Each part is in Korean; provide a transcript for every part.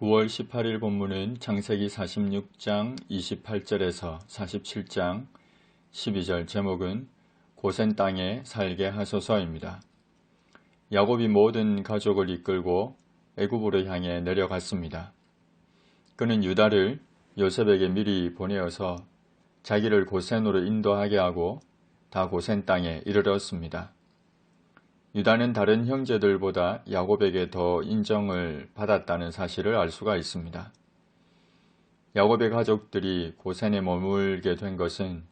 9월 18일 본문은 창세기 46장 28절에서 47장 12절, 제목은 고센 땅에 살게 하소서입니다. 야곱이 모든 가족을 이끌고 애굽으로 향해 내려갔습니다. 그는 유다를 요셉에게 미리 보내어서 자기를 고센으로 인도하게 하고 다 고센 땅에 이르렀습니다. 유다는 다른 형제들보다 야곱에게 더 인정을 받았다는 사실을 알 수가 있습니다. 야곱의 가족들이 고센에 머물게 된 것은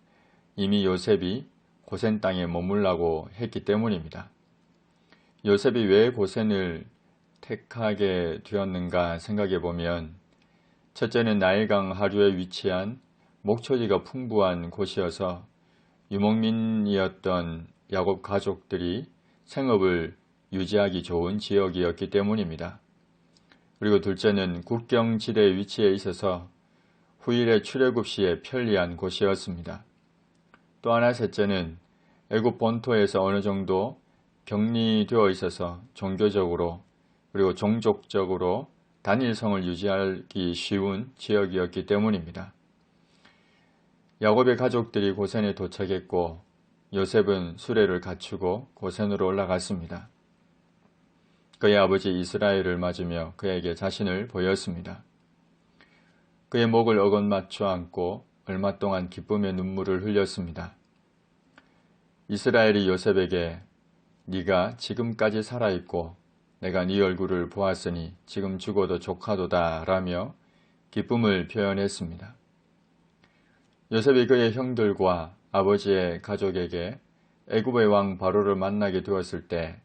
이미 요셉이 고센 땅에 머물라고 했기 때문입니다. 요셉이 왜 고센을 택하게 되었는가 생각해 보면, 첫째는 나일강 하류에 위치한 목초지가 풍부한 곳이어서 유목민이었던 야곱 가족들이 생업을 유지하기 좋은 지역이었기 때문입니다. 그리고 둘째는 국경지대에 위치해 있어서 후일의 출애굽 시에 편리한 곳이었습니다. 또 하나 셋째는 애굽 본토에서 어느 정도 격리되어 있어서 종교적으로 그리고 종족적으로 단일성을 유지하기 쉬운 지역이었기 때문입니다. 야곱의 가족들이 고센에 도착했고 요셉은 수레를 갖추고 고센으로 올라갔습니다. 그의 아버지 이스라엘을 맞으며 그에게 자신을 보였습니다. 그의 목을 어긋맞춰 안고 얼마 동안 기쁨의 눈물을 흘렸습니다. 이스라엘이 요셉에게 네가 지금까지 살아있고 내가 네 얼굴을 보았으니 지금 죽어도 족하도다 라며 기쁨을 표현했습니다. 요셉이 그의 형들과 아버지의 가족에게 애굽의 왕 바로를 만나게 되었을 때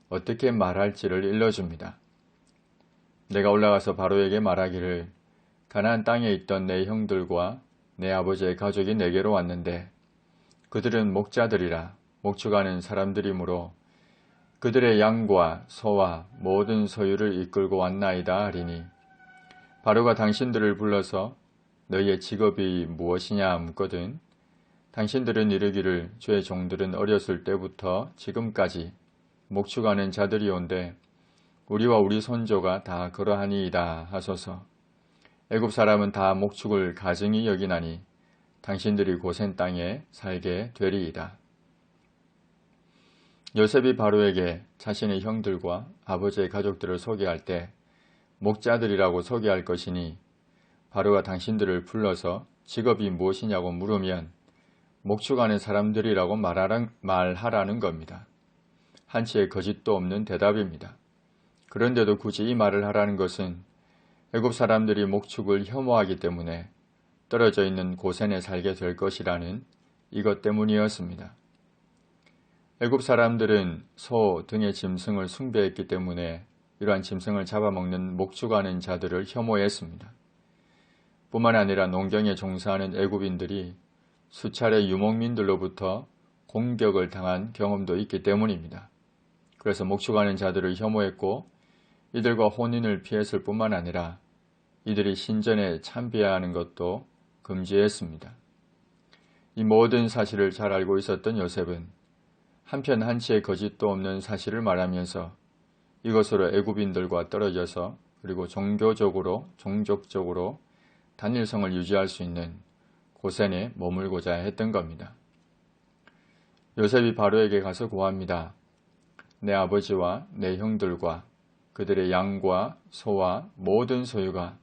어떻게 말할지를 일러줍니다. 내가 올라가서 바로에게 말하기를 가나안 땅에 있던 내 형들과 내 아버지의 가족이 내게로 왔는데 그들은 목자들이라 목축하는 사람들이므로 그들의 양과 소와 모든 소유를 이끌고 왔나이다 하리니 바로가 당신들을 불러서 너희의 직업이 무엇이냐 묻거든 당신들은 이르기를 주의 종들은 어렸을 때부터 지금까지 목축하는 자들이온데 우리와 우리 손조가 다 그러하니이다 하소서. 애굽 사람은 다 목축을 가증히 여기나니 당신들이 고센 땅에 살게 되리이다. 요셉이 바로에게 자신의 형들과 아버지의 가족들을 소개할 때 목자들이라고 소개할 것이니 바로가 당신들을 불러서 직업이 무엇이냐고 물으면 목축하는 사람들이라고 말하라는 겁니다. 한치의 거짓도 없는 대답입니다. 그런데도 굳이 이 말을 하라는 것은 애굽 사람들이 목축을 혐오하기 때문에 떨어져 있는 고센에 살게 될 것이라는 이것 때문이었습니다. 애굽 사람들은 소 등의 짐승을 숭배했기 때문에 이러한 짐승을 잡아먹는 목축하는 자들을 혐오했습니다. 뿐만 아니라 농경에 종사하는 애굽인들이 수차례 유목민들로부터 공격을 당한 경험도 있기 때문입니다. 그래서 목축하는 자들을 혐오했고 이들과 혼인을 피했을 뿐만 아니라 이들이 신전에 참배하는 것도 금지했습니다. 이 모든 사실을 잘 알고 있었던 요셉은 한편 한치의 거짓도 없는 사실을 말하면서 이것으로 애굽인들과 떨어져서 그리고 종교적으로 종족적으로 단일성을 유지할 수 있는 고센에 머물고자 했던 겁니다. 요셉이 바로에게 가서 고합니다. 내 아버지와 내 형들과 그들의 양과 소와 모든 소유가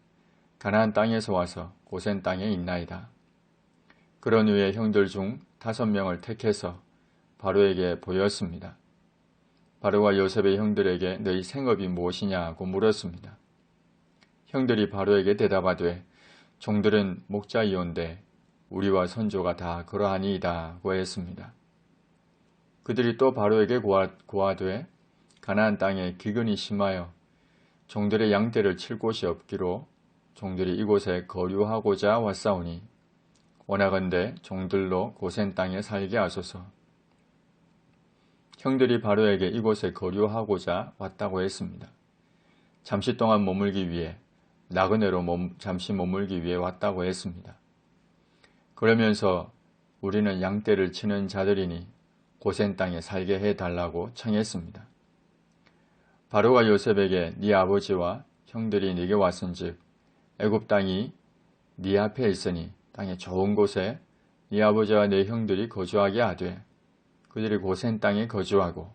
가나안 땅에서 와서 고센 땅에 있나이다. 그런 후에 형들 중 5명을 택해서 바로에게 보였습니다. 바로가 요셉의 형들에게 너희 생업이 무엇이냐고 물었습니다. 형들이 바로에게 대답하되 종들은 목자이온데 우리와 선조가 다 그러하니이다고 했습니다. 그들이 또 바로에게 고하되 가나안 땅에 기근이 심하여 종들의 양떼를 칠 곳이 없기로 종들이 이곳에 거류하고자 왔사오니 원하건대 종들로 고센 땅에 살게 하소서. 형들이 바로에게 이곳에 거류하고자 왔다고 했습니다. 잠시 동안 머물기 위해 나그네로 잠시 머물기 위해 왔다고 했습니다. 그러면서 우리는 양떼를 치는 자들이니 고센 땅에 살게 해달라고 청했습니다. 바로가 요셉에게 네 아버지와 형들이 네게 왔은즉 애굽 땅이 네 앞에 있으니 땅의 좋은 곳에 네 아버지와 네 형들이 거주하게 하되 그들이 고센 땅에 거주하고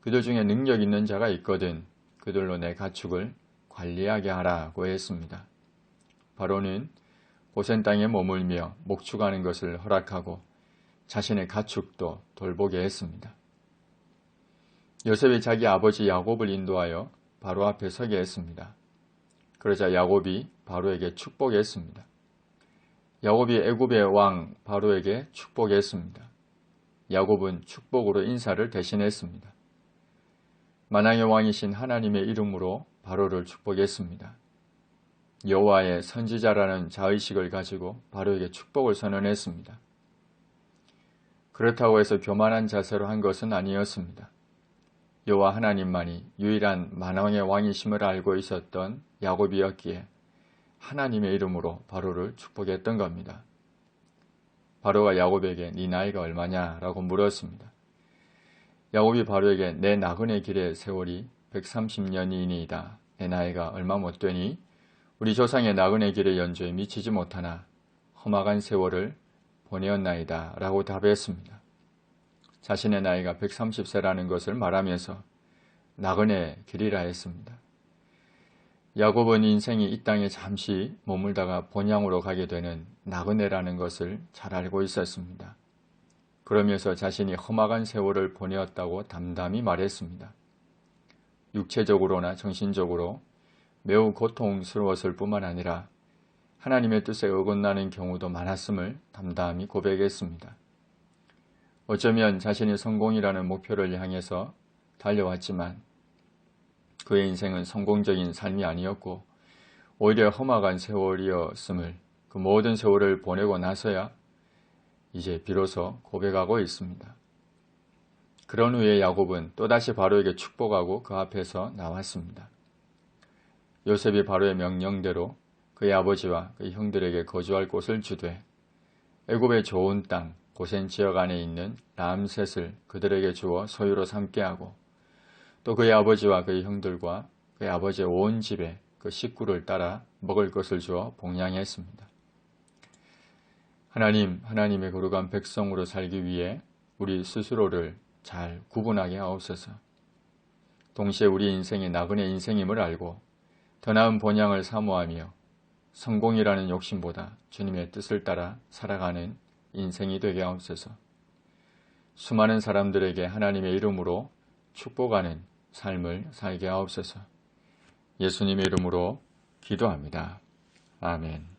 그들 중에 능력 있는 자가 있거든 그들로 내 가축을 관리하게 하라고 했습니다. 바로는 고센 땅에 머물며 목축하는 것을 허락하고 자신의 가축도 돌보게 했습니다. 요셉이 자기 아버지 야곱을 인도하여 바로 앞에 서게 했습니다. 그러자 야곱이 바로에게 축복했습니다. 야곱이 애굽의 왕 바로에게 축복했습니다. 야곱은 축복으로 인사를 대신했습니다. 만왕의 왕이신 하나님의 이름으로 바로를 축복했습니다. 여호와의 선지자라는 자의식을 가지고 바로에게 축복을 선언했습니다. 그렇다고 해서 교만한 자세로 한 것은 아니었습니다. 여호와 하나님만이 유일한 만왕의 왕이심을 알고 있었던 야곱이었기에 하나님의 이름으로 바로를 축복했던 겁니다. 바로가 야곱에게 네 나이가 얼마냐 라고 물었습니다. 야곱이 바로에게 내 나그네 길의 세월이 130년이니이다. 내 나이가 얼마 못 되니 우리 조상의 나그네 길의 연조에 미치지 못하나 험악한 세월을 보내었나이다 라고 답했습니다. 자신의 나이가 130세라는 것을 말하면서 나그네 길이라 했습니다. 야곱은 인생이 이 땅에 잠시 머물다가 본향으로 가게 되는 나그네라는 것을 잘 알고 있었습니다. 그러면서 자신이 험악한 세월을 보내었다고 담담히 말했습니다. 육체적으로나 정신적으로 매우 고통스러웠을 뿐만 아니라 하나님의 뜻에 어긋나는 경우도 많았음을 담담히 고백했습니다. 어쩌면 자신이 성공이라는 목표를 향해서 달려왔지만 그의 인생은 성공적인 삶이 아니었고 오히려 험악한 세월이었음을 그 모든 세월을 보내고 나서야 이제 비로소 고백하고 있습니다. 그런 후에 야곱은 또다시 바로에게 축복하고 그 앞에서 나왔습니다. 요셉이 바로의 명령대로 그의 아버지와 그의 형들에게 거주할 곳을 주되 애굽의 좋은 땅 고센 지역 안에 있는 람셋을 그들에게 주어 소유로 삼게 하고 또 그의 아버지와 그의 형들과 그의 아버지의 온 집에 그 식구를 따라 먹을 것을 주어 봉양했습니다. 하나님의 거룩한 백성으로 살기 위해 우리 스스로를 잘 구분하게 하옵소서. 동시에 우리 인생이 나그네 인생임을 알고 더 나은 본향을 사모하며 성공이라는 욕심보다 주님의 뜻을 따라 살아가는 인생이 되게 하옵소서. 수많은 사람들에게 하나님의 이름으로 축복하는 삶을 살게 하옵소서. 예수님의 이름으로 기도합니다. 아멘.